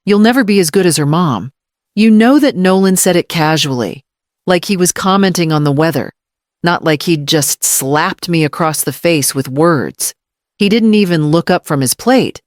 You'll never be as good as her mom. You know that Nolan said it casually, like he was commenting on the weather, not like he'd just slapped me across the face with words. He didn't even look up from his plate,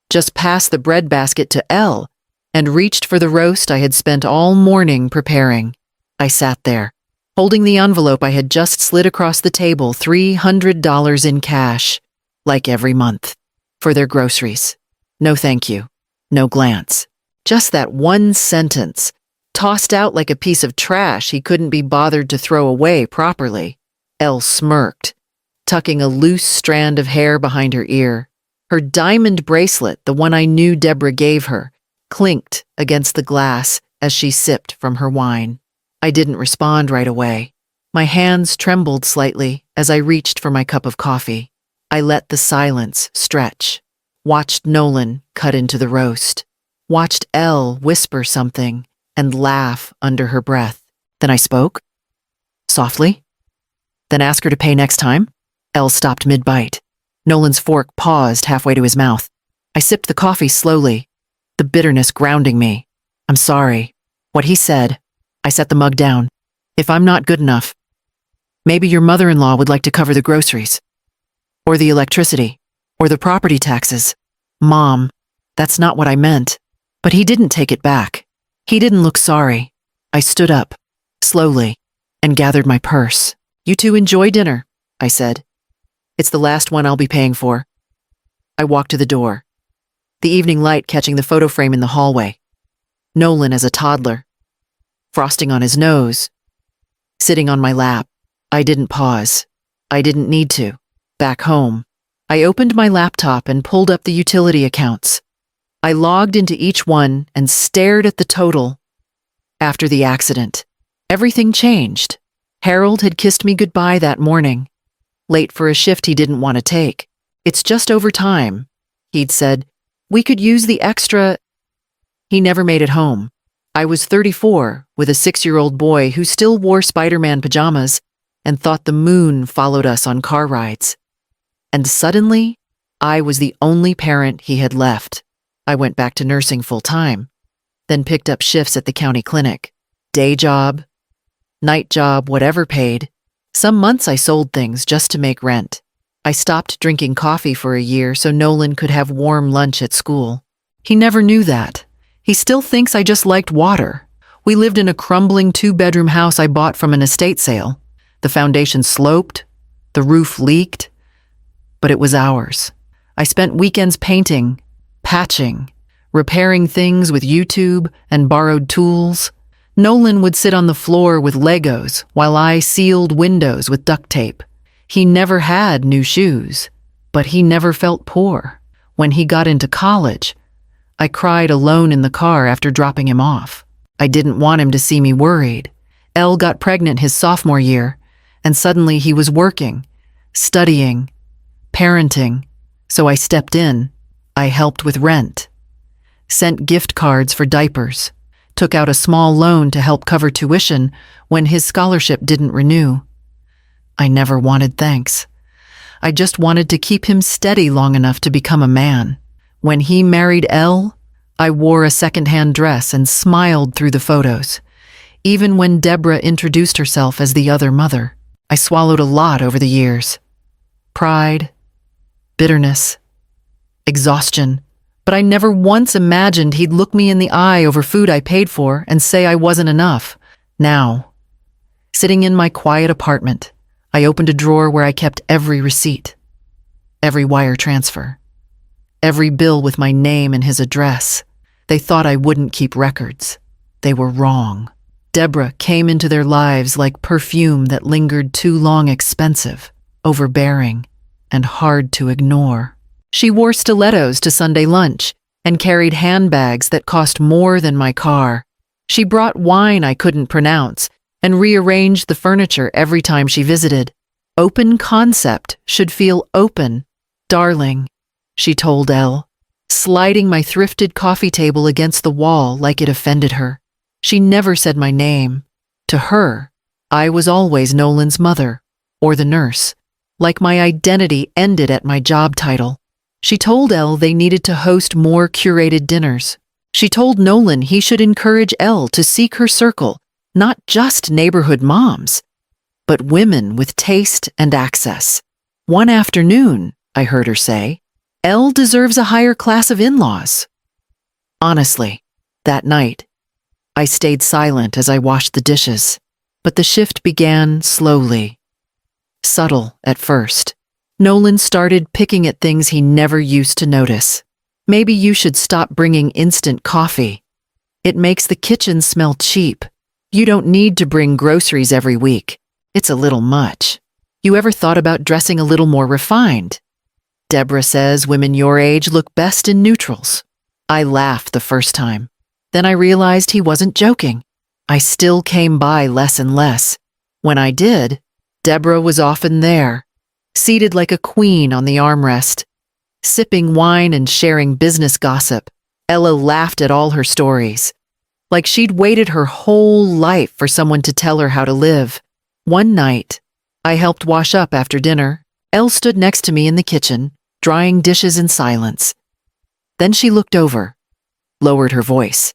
just passed the bread basket to Elle and reached for the roast I had spent all morning preparing. I sat there, holding the envelope I had just slid across the table, $300 in cash, like every month, for their groceries. No thank you, no glance. Just that one sentence, tossed out like a piece of trash he couldn't be bothered to throw away properly. Elle smirked, tucking a loose strand of hair behind her ear. Her diamond bracelet, the one I knew Deborah gave her, clinked against the glass as she sipped from her wine. I didn't respond right away. My hands trembled slightly as I reached for my cup of coffee. I let the silence stretch, watched Nolan cut into the roast, watched Elle whisper something and laugh under her breath. Then I spoke, softly. Then ask her to pay next time. Elle stopped mid-bite. Nolan's fork paused halfway to his mouth. I sipped the coffee slowly, the bitterness grounding me. I'm sorry. What he said. I set the mug down. If I'm not good enough, maybe your mother-in-law would like to cover the groceries, or the electricity, or the property taxes. Mom, that's not what I meant. But he didn't take it back. He didn't look sorry. I stood up, slowly, and gathered my purse. You two enjoy dinner, I said. It's the last one I'll be paying for. I walked to the door, the evening light catching the photo frame in the hallway. Nolan as a toddler, frosting on his nose, sitting on my lap. I didn't pause. I didn't need to. Back home, I opened my laptop and pulled up the utility accounts. I logged into each one and stared at the total. After the accident, everything changed. Harold had kissed me goodbye that morning, late for a shift he didn't want to take. It's just overtime, he'd said. We could use the extra. He never made it home. I was 34, with a 6-year-old boy who still wore Spider-Man pajamas and thought the moon followed us on car rides. And suddenly, I was the only parent he had left. I went back to nursing full-time, then picked up shifts at the county clinic. Day job, night job, whatever paid. Some months I sold things just to make rent. I stopped drinking coffee for a year so Nolan could have warm lunch at school. He never knew that. He still thinks I just liked water. We lived in a crumbling 2-bedroom house I bought from an estate sale. The foundation sloped, the roof leaked, but it was ours. I spent weekends painting, patching, repairing things with YouTube and borrowed tools. Nolan would sit on the floor with Legos while I sealed windows with duct tape. He never had new shoes, but he never felt poor. When he got into college, I cried alone in the car after dropping him off. I didn't want him to see me worried. Elle got pregnant his sophomore year, and suddenly he was working, studying, parenting, so I stepped in. I helped with rent, sent gift cards for diapers, took out a small loan to help cover tuition when his scholarship didn't renew. I never wanted thanks. I just wanted to keep him steady long enough to become a man. When he married Elle, I wore a secondhand dress and smiled through the photos. Even when Deborah introduced herself as the other mother, I swallowed a lot over the years. Pride, bitterness, exhaustion. But I never once imagined he'd look me in the eye over food I paid for and say I wasn't enough. Now, sitting in my quiet apartment, I opened a drawer where I kept every receipt, every wire transfer, every bill with my name and his address. They thought I wouldn't keep records. They were wrong. Deborah came into their lives like perfume that lingered too long, expensive, overbearing, and hard to ignore. She wore stilettos to Sunday lunch and carried handbags that cost more than my car. She brought wine I couldn't pronounce and rearranged the furniture every time she visited. Open concept should feel open. Darling, she told Elle, sliding my thrifted coffee table against the wall like it offended her. She never said my name. To her, I was always Nolan's mother, or the nurse, like my identity ended at my job title. She told Elle they needed to host more curated dinners, She told Nolan he should encourage Elle to seek her circle, not just neighborhood moms, but women with taste and access. One afternoon, I heard her say, Elle deserves a higher class of in-laws. Honestly, that night, I stayed silent as I washed the dishes, but the shift began slowly. Subtle at first. Nolan started picking at things he never used to notice. Maybe you should stop bringing instant coffee. It makes the kitchen smell cheap. You don't need to bring groceries every week. It's a little much. You ever thought about dressing a little more refined? Deborah says women your age look best in neutrals. I laughed the first time. Then I realized he wasn't joking. I still came by less and less. When I did, Deborah was often there, seated like a queen on the armrest, sipping wine and sharing business gossip. Ella laughed at all her stories, like she'd waited her whole life for someone to tell her how to live. One night, I helped wash up after dinner. Elle stood next to me in the kitchen, drying dishes in silence. Then she looked over, lowered her voice,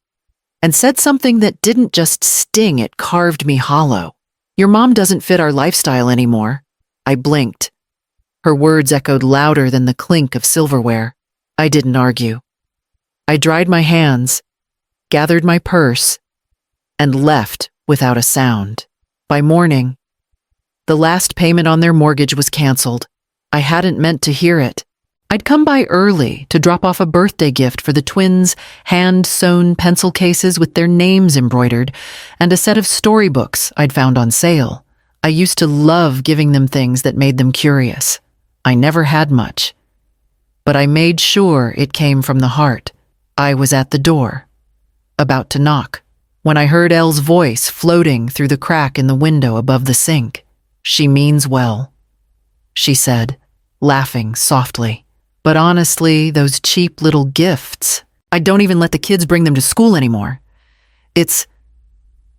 and said something that didn't just sting, it carved me hollow. Your mom doesn't fit our lifestyle anymore. I blinked. Her words echoed louder than the clink of silverware. I didn't argue. I dried my hands, gathered my purse, and left without a sound. By morning, the last payment on their mortgage was canceled. I hadn't meant to hear it. I'd come by early to drop off a birthday gift for the twins' hand-sewn pencil cases with their names embroidered, and a set of storybooks I'd found on sale. I used to love giving them things that made them curious. I never had much, but I made sure it came from the heart. I was at the door, about to knock, when I heard Elle's voice floating through the crack in the window above the sink. She means well, she said, laughing softly. But honestly, those cheap little gifts, I don't even let the kids bring them to school anymore. It's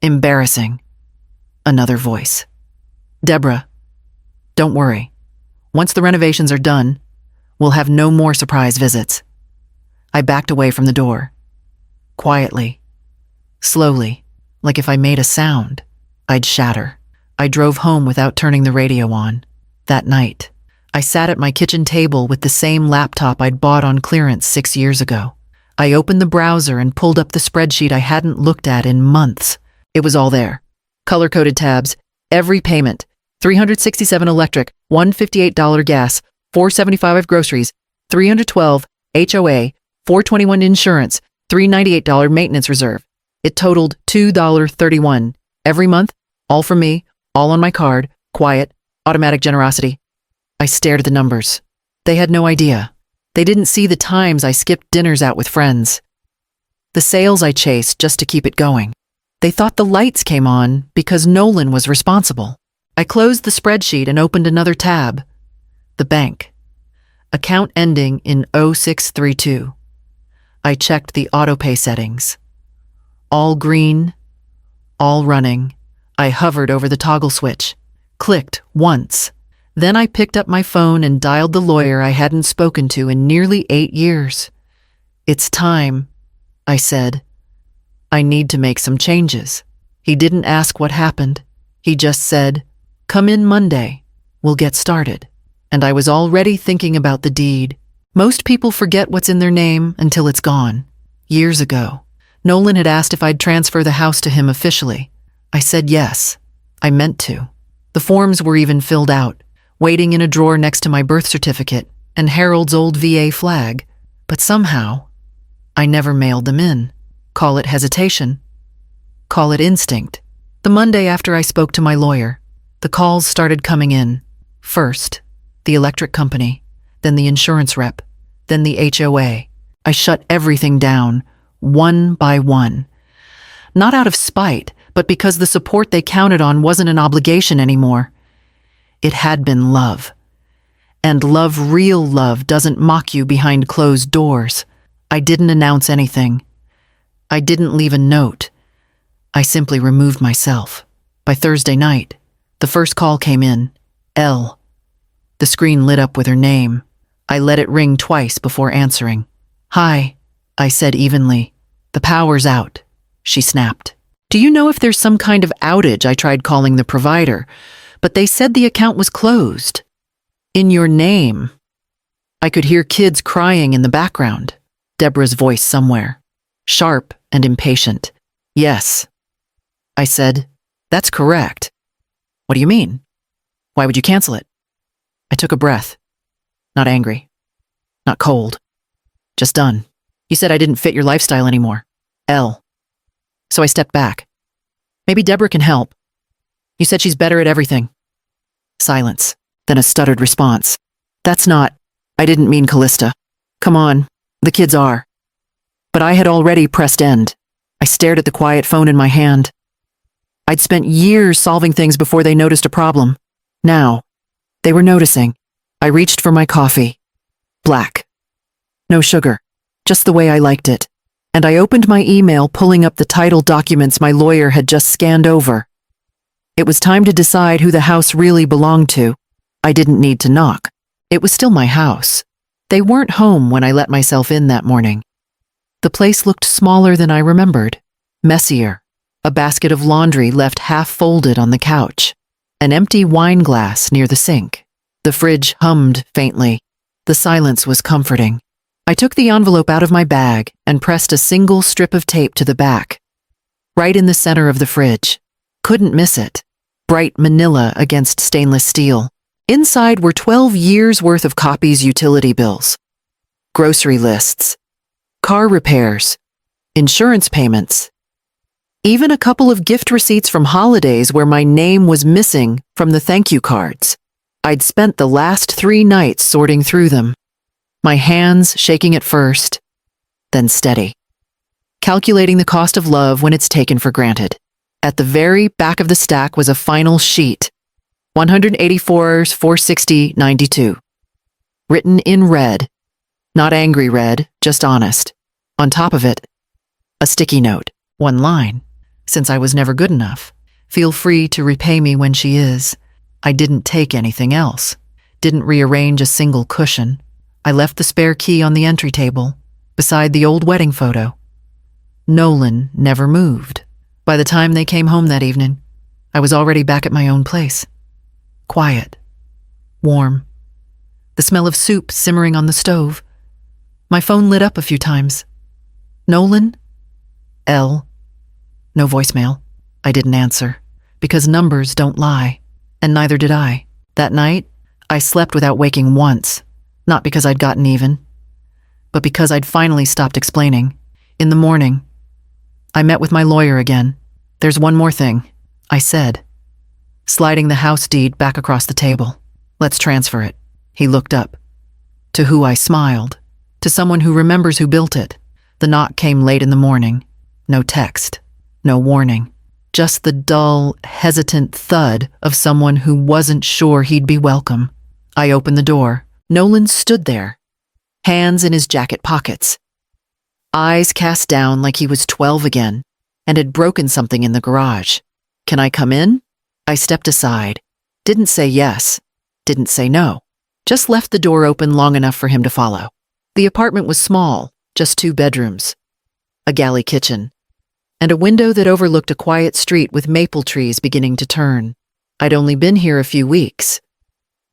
embarrassing. Another voice. Deborah, don't worry. Once the renovations are done, we'll have no more surprise visits. I backed away from the door. Quietly, slowly, like if I made a sound, I'd shatter. I drove home without turning the radio on. That night, I sat at my kitchen table with the same laptop I'd bought on clearance 6 years ago. I opened the browser and pulled up the spreadsheet I hadn't looked at in months. It was all there. Color-coded tabs, every payment, $367 electric, $158 gas, $475 groceries, $312 HOA, $421 insurance, $398 maintenance reserve. It totaled $2.31 every month, all from me, all on my card, quiet, automatic generosity. I stared at the numbers. They had no idea. They didn't see the times I skipped dinners out with friends, the sales I chased just to keep it going. They thought the lights came on because Nolan was responsible. I closed the spreadsheet and opened another tab. The bank. Account ending in 0632. I checked the autopay settings. All green, all running. I hovered over the toggle switch, clicked once. Then I picked up my phone and dialed the lawyer I hadn't spoken to in nearly 8 years. It's time, I said. I need to make some changes. He didn't ask what happened. He just said, come in Monday. We'll get started. And I was already thinking about the deed. Most people forget what's in their name until it's gone. Years ago, Nolan had asked if I'd transfer the house to him officially. I said yes. I meant to. The forms were even filled out, waiting in a drawer next to my birth certificate and Harold's old VA flag. But somehow, I never mailed them in. Call it hesitation. Call it instinct. The Monday after I spoke to my lawyer, the calls started coming in. First, the electric company, then the insurance rep, then the HOA. I shut everything down, one by one. Not out of spite, but because the support they counted on wasn't an obligation anymore. It had been love. And love, real love, doesn't mock you behind closed doors. I didn't announce anything. I didn't leave a note. I simply removed myself. By Thursday night, the first call came in. Elle. The screen lit up with her name. I let it ring twice before answering. Hi, I said evenly. The power's out, she snapped. Do you know if there's some kind of outage? I tried calling the provider, but they said the account was closed. In your name. I could hear kids crying in the background. Deborah's voice somewhere, sharp and impatient. Yes, I said. That's correct. What do you mean? Why would you cancel it? I took a breath. Not angry. Not cold. Just done. You said I didn't fit your lifestyle anymore. So I stepped back. Maybe Deborah can help. You said she's better at everything. Silence, then a stuttered response. That's not. I didn't mean Callista. Come on, the kids are. But I had already pressed end. I stared at the quiet phone in my hand. I'd spent years solving things before they noticed a problem. Now, they were noticing. I reached for my coffee. Black. No sugar. Just the way I liked it. And I opened my email, pulling up the title documents my lawyer had just scanned over. It was time to decide who the house really belonged to. I didn't need to knock. It was still my house. They weren't home when I let myself in that morning. The place looked smaller than I remembered. Messier. A basket of laundry left half-folded on the couch. An empty wine glass near the sink. The fridge hummed faintly. The silence was comforting. I took the envelope out of my bag and pressed a single strip of tape to the back. Right in the center of the fridge. Couldn't miss it. Bright manila against stainless steel. Inside were 12 years' worth of copies utility bills. Grocery lists. Car repairs. Insurance payments. Even a couple of gift receipts from holidays where my name was missing from the thank you cards. I'd spent the last 3 nights sorting through them. My hands shaking at first, then steady. Calculating the cost of love when it's taken for granted. At the very back of the stack was a final sheet. 184's 460.92. Written in red. Not angry red, just honest. On top of it, a sticky note. 1 line. Since I was never good enough. Feel free to repay me when she is. I didn't take anything else. Didn't rearrange a single cushion. I left the spare key on the entry table, beside the old wedding photo. Nolan never moved. By the time they came home that evening, I was already back at my own place. Quiet. Warm. The smell of soup simmering on the stove. My phone lit up a few times. Nolan? L. No voicemail. I didn't answer, because numbers don't lie, and neither did I. That night, I slept without waking once. Not because I'd gotten even, but because I'd finally stopped explaining. In the morning, I met with my lawyer again. There's one more thing, I said, sliding the house deed back across the table. Let's transfer it. He looked up. To who I smiled. To someone who remembers who built it. The knock came late in the morning. No text. No warning. Just the dull, hesitant thud of someone who wasn't sure he'd be welcome. I opened the door. Nolan stood there, hands in his jacket pockets, eyes cast down like he was 12 again and had broken something in the garage. Can I come in? I stepped aside, didn't say yes, didn't say no, just left the door open long enough for him to follow. The apartment was small, just 2 bedrooms, a galley kitchen, and a window that overlooked a quiet street with maple trees beginning to turn. I'd only been here a few weeks,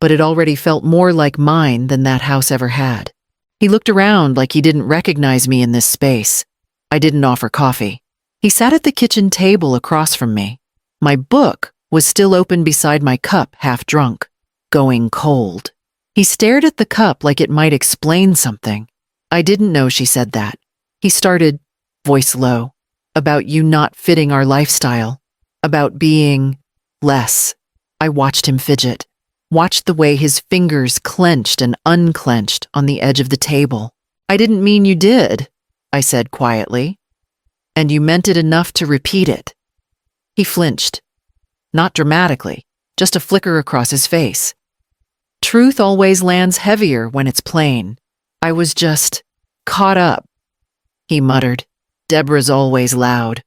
but it already felt more like mine than that house ever had. He looked around like he didn't recognize me in this space. I didn't offer coffee. He sat at the kitchen table across from me. My book was still open beside my cup, half drunk, going cold. He stared at the cup like it might explain something. I didn't know she said that. He started, voice low, about you not fitting our lifestyle, about being less. I watched him fidget. Watched the way his fingers clenched and unclenched on the edge of the table. I didn't mean you did, I said quietly. And you meant it enough to repeat it. He flinched. Not dramatically, just a flicker across his face. Truth always lands heavier when it's plain. I was just caught up, he muttered. Deborah's always loud.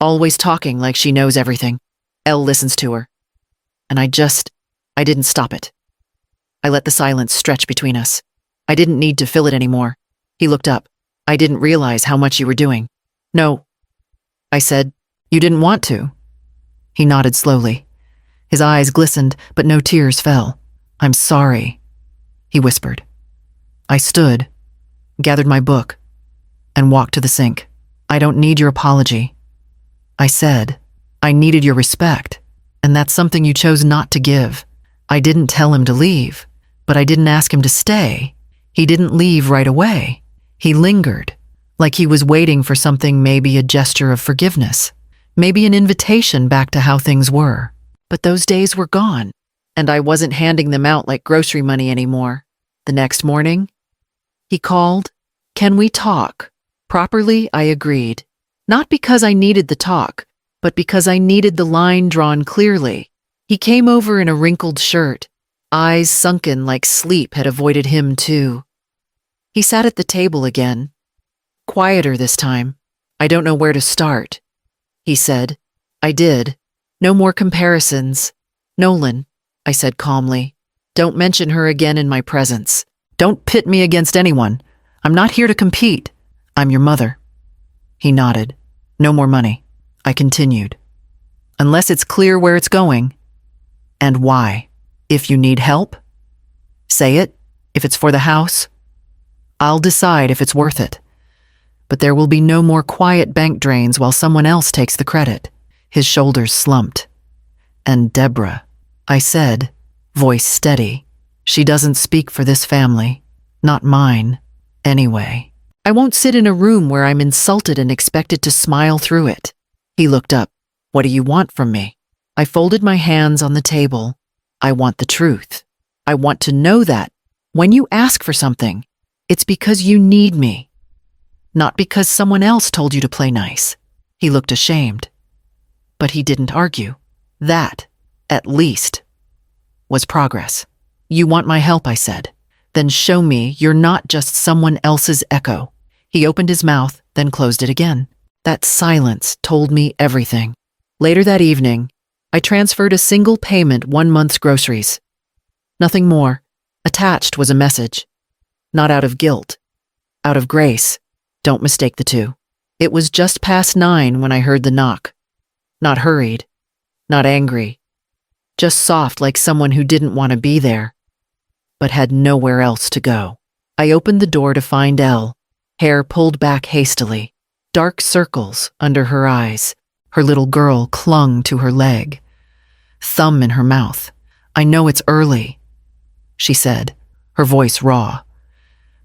Always talking like she knows everything. Elle listens to her. And I didn't stop it. I let the silence stretch between us. I didn't need to fill it anymore. He looked up. I didn't realize how much you were doing. No, I said. You didn't want to. He nodded slowly. His eyes glistened, but no tears fell. I'm sorry, he whispered. I stood, gathered my book, and walked to the sink. I don't need your apology. I said, I needed your respect, and that's something you chose not to give. I didn't tell him to leave, but I didn't ask him to stay. He didn't leave right away. He lingered, like he was waiting for something, maybe a gesture of forgiveness, maybe an invitation back to how things were. But those days were gone, and I wasn't handing them out like grocery money anymore. The next morning, he called. Can we talk? Properly, I agreed. Not because I needed the talk, but because I needed the line drawn clearly. He came over in a wrinkled shirt, eyes sunken like sleep had avoided him too. He sat at the table again, quieter this time. I don't know where to start, he said. I did. No more comparisons. Nolan, I said calmly, don't mention her again in my presence. Don't pit me against anyone. I'm not here to compete. I'm your mother. He nodded. No more money. I continued. Unless it's clear where it's going. And why. If you need help, say it. If it's for the house, I'll decide if it's worth it. But there will be no more quiet bank drains while someone else takes the credit. His shoulders slumped. And Deborah, I said, voice steady. She doesn't speak for this family. Not mine. Anyway. I won't sit in a room where I'm insulted and expected to smile through it. He looked up. What do you want from me? I folded my hands on the table. I want the truth. I want to know that when you ask for something, it's because you need me, not because someone else told you to play nice. He looked ashamed, but he didn't argue. That, at least, was progress. You want my help, I said. Then show me you're not just someone else's echo. He opened his mouth, then closed it again. That silence told me everything. Later that evening, I transferred a single payment 1 month's groceries. Nothing more. Attached was a message. Not out of guilt. Out of grace. Don't mistake the two. It was just past 9 when I heard the knock. Not hurried. Not angry. Just soft like someone who didn't want to be there, but had nowhere else to go. I opened the door to find Elle, hair pulled back hastily, dark circles under her eyes. Her little girl clung to her leg, thumb in her mouth. I know it's early, she said, her voice raw,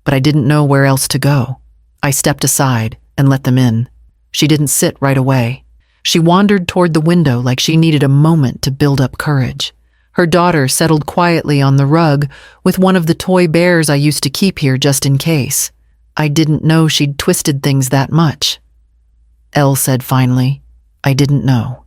but I didn't know where else to go. I stepped aside and let them in. She didn't sit right away. She wandered toward the window like she needed a moment to build up courage. Her daughter settled quietly on the rug with one of the toy bears I used to keep here just in case. I didn't know she'd twisted things that much. Elle said finally, I didn't know.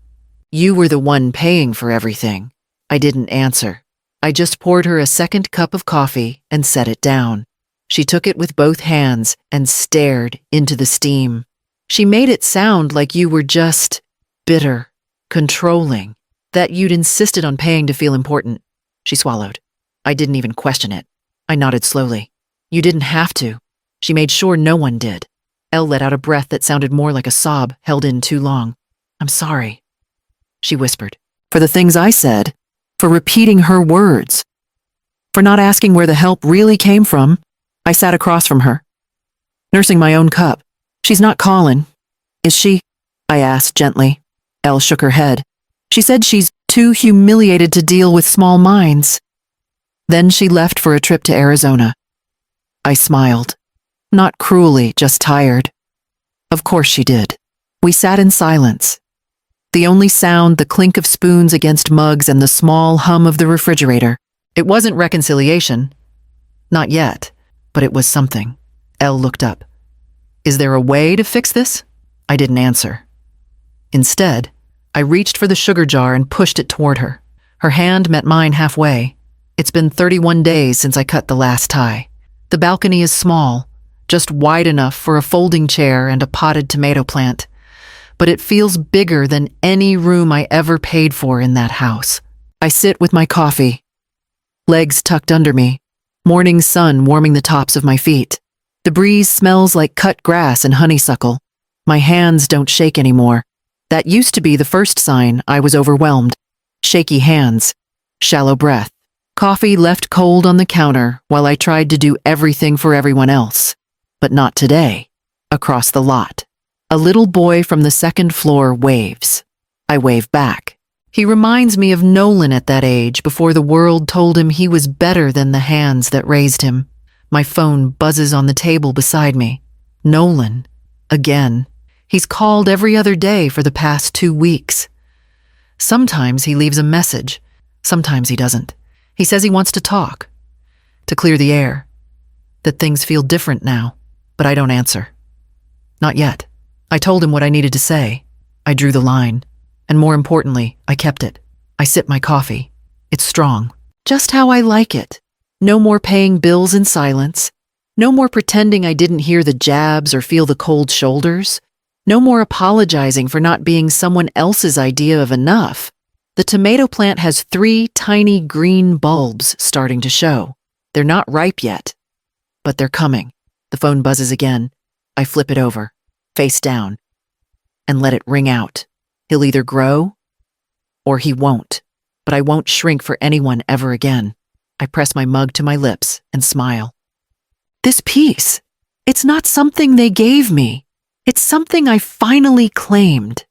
You were the one paying for everything. I didn't answer. I just poured her a second cup of coffee and set it down. She took it with both hands and stared into the steam. She made it sound like you were just bitter, controlling, that you'd insisted on paying to feel important. She swallowed. I didn't even question it. I nodded slowly. You didn't have to. She made sure no one did. Elle let out a breath that sounded more like a sob held in too long. I'm sorry, she whispered, for the things I said, for repeating her words, for not asking where the help really came from. I sat across from her, nursing my own cup. She's not calling, is she? I asked gently. Elle shook her head. She said she's too humiliated to deal with small minds. Then she left for a trip to Arizona. I smiled. Not cruelly, just tired. Of course she did. We sat in silence. The only sound, the clink of spoons against mugs and the small hum of the refrigerator. It wasn't reconciliation. Not yet, but it was something. Elle looked up. Is there a way to fix this? I didn't answer. Instead, I reached for the sugar jar and pushed it toward her. Her hand met mine halfway. It's been 31 days since I cut the last tie. The balcony is small, just wide enough for a folding chair and a potted tomato plant. But it feels bigger than any room I ever paid for in that house. I sit with my coffee, legs tucked under me, morning sun warming the tops of my feet. The breeze smells like cut grass and honeysuckle. My hands don't shake anymore. That used to be the first sign I was overwhelmed. Shaky hands, shallow breath. Coffee left cold on the counter while I tried to do everything for everyone else. But not today. Across the lot. A little boy from the second floor waves. I wave back. He reminds me of Nolan at that age before the world told him he was better than the hands that raised him. My phone buzzes on the table beside me. Nolan. Again. He's called every other day for the past 2 weeks. Sometimes he leaves a message. Sometimes he doesn't. He says he wants to talk. To clear the air. That things feel different now. But I don't answer. Not yet. I told him what I needed to say. I drew the line. And more importantly, I kept it. I sip my coffee. It's strong. Just how I like it. No more paying bills in silence. No more pretending I didn't hear the jabs or feel the cold shoulders. No more apologizing for not being someone else's idea of enough. The tomato plant has 3 tiny green bulbs starting to show. They're not ripe yet, but they're coming. The phone buzzes again. I flip it over, face down, and let it ring out. He'll either grow or he won't, but I won't shrink for anyone ever again. I press my mug to my lips and smile. This peace, it's not something they gave me. It's something I finally claimed.